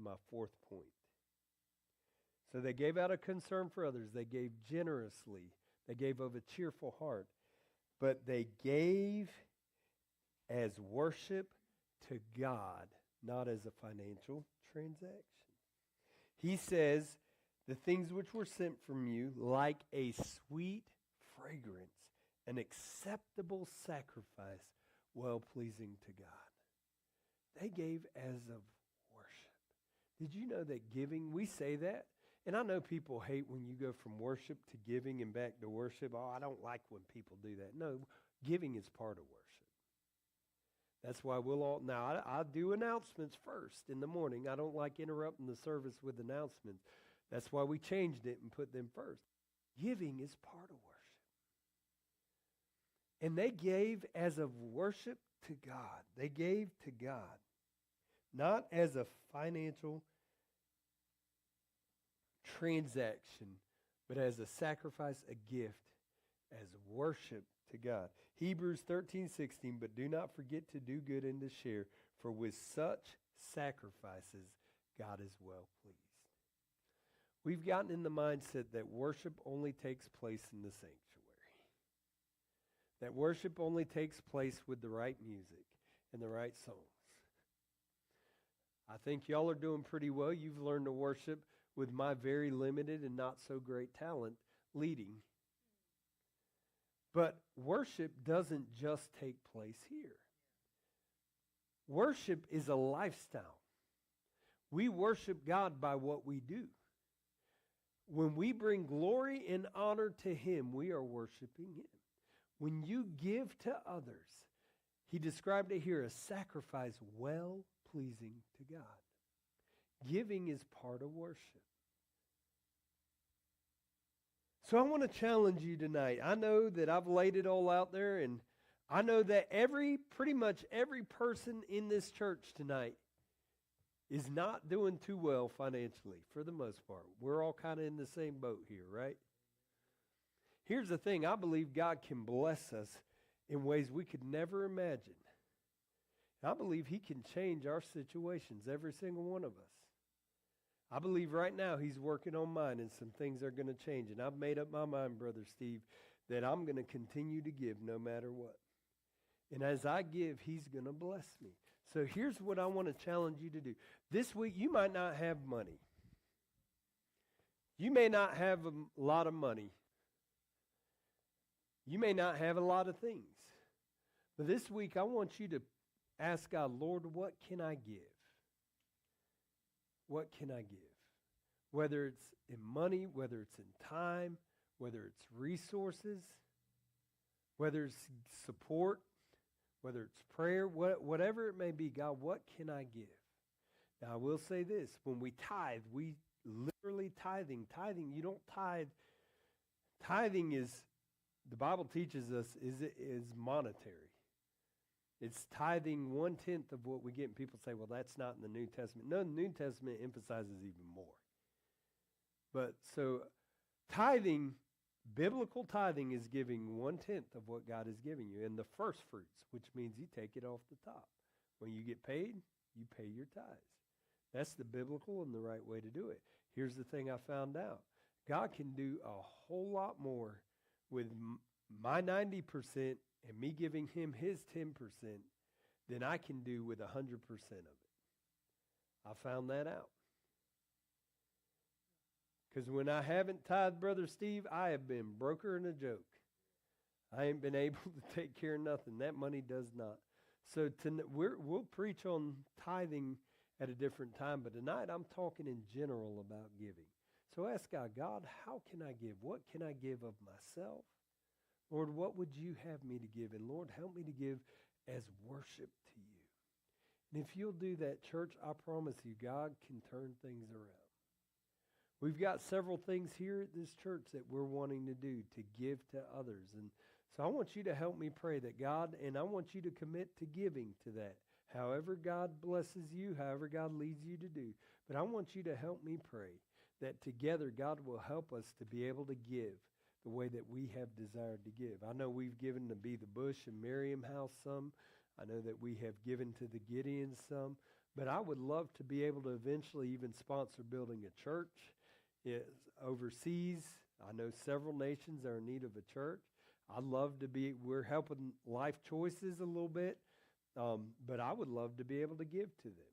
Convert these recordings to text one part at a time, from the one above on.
my fourth point. So they gave out of concern for others. They gave generously. They gave of a cheerful heart. But they gave as worship to God, not as a financial transaction. He says, the things which were sent from you, like a sweet fragrance, an acceptable sacrifice, well-pleasing to God. They gave as of worship. Did you know that giving, we say that, and I know people hate when you go from worship to giving and back to worship. Oh, I don't like when people do that. No, giving is part of worship. That's why we'll all, now I do announcements first in the morning. I don't like interrupting the service with announcements. That's why we changed it and put them first. Giving is part of worship. And they gave as of worship to God. They gave to God, not as a financial transaction, but as a sacrifice, a gift, as worship to God. Hebrews 13:16, but do not forget to do good and to share, for with such sacrifices God is well pleased. We've gotten in the mindset that worship only takes place in the sanctuary. That worship only takes place with the right music and the right songs. I think y'all are doing pretty well. You've learned to worship with my very limited and not so great talent leading. But worship doesn't just take place here. Worship is a lifestyle. We worship God by what we do. When we bring glory and honor to Him, we are worshiping Him. When you give to others, He described it here as sacrifice well-pleasing to God. Giving is part of worship. So I want to challenge you tonight. I know that I've laid it all out there, and I know that pretty much every person in this church tonight is not doing too well financially for the most part. We're all kind of in the same boat here, right? Here's the thing. I believe God can bless us in ways we could never imagine. I believe He can change our situations, every single one of us. I believe right now He's working on mine and some things are going to change. And I've made up my mind, Brother Steve, that I'm going to continue to give no matter what. And as I give, He's going to bless me. So here's what I want to challenge you to do. This week, you might not have money. You may not have a lot of money. You may not have a lot of things. But this week, I want you to ask God, Lord, what can I give? What can I give? Whether it's in money, whether it's in time, whether it's resources, whether it's support, whether it's prayer, whatever it may be, God, what can I give? Now, I will say this. When we tithe, we literally tithing, you don't tithe. Tithing is, the Bible teaches us, is monetary. It's tithing 1/10 of what we get. And people say, well, that's not in the New Testament. No, the New Testament emphasizes even more. But so tithing, biblical tithing is giving 1/10 of what God is giving you. And the first fruits, which means you take it off the top. When you get paid, you pay your tithes. That's the biblical and the right way to do it. Here's the thing I found out. God can do a whole lot more with my 90% and me giving Him His 10% than I can do with 100% of it. I found that out. Because when I haven't tithed, Brother Steve, I have been broker in a joke. I ain't been able to take care of nothing. That money does not. So we'll preach on tithing at a different time, but tonight I'm talking in general about giving. So ask God, God, how can I give? What can I give of myself? Lord, what would you have me to give? And Lord, help me to give as worship to you. And if you'll do that, church, I promise you, God can turn things around. We've got several things here at this church that we're wanting to do to give to others. And so I want you to help me pray that God, and I want you to commit to giving to that. However God blesses you, however God leads you to do. But I want you to help me pray that together God will help us to be able to give the way that we have desired to give. I know we've given to Be the Bush and Miriam House some. I know that we have given to the Gideons some. But I would love to be able to eventually even sponsor building a church overseas. I know several nations are in need of a church. I'd love to be, we're helping Life Choices a little bit, but I would love to be able to give to them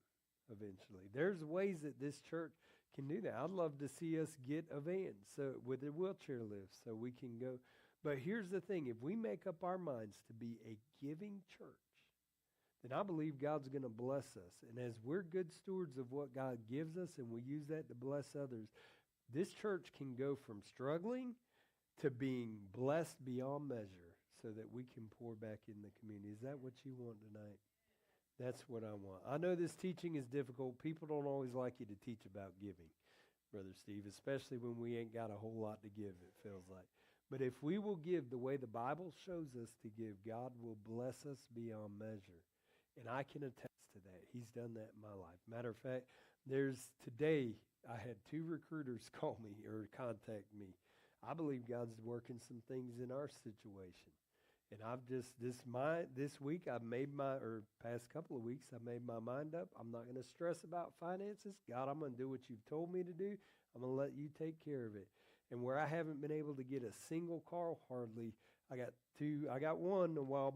eventually. There's ways that this church can do that. I'd love to see us get a van with a wheelchair lift so we can go. But here's the thing. If we make up our minds to be a giving church, then I believe God's going to bless us. And as we're good stewards of what God gives us and we use that to bless others, this church can go from struggling to being blessed beyond measure so that we can pour back in the community. Is that what you want tonight? That's what I want. I know this teaching is difficult. People don't always like you to teach about giving, Brother Steve, especially when we ain't got a whole lot to give, it feels like. But if we will give the way the Bible shows us to give, God will bless us beyond measure. And I can attest to that. He's done that in my life. Matter of fact, today I had 2 recruiters call me or contact me. I believe God's working some things in our situation. And I've just, this week, past couple of weeks, I made my mind up. I'm not going to stress about finances. God, I'm going to do what you've told me to do. I'm going to let you take care of it. And where I haven't been able to get a single car hardly, I got one a while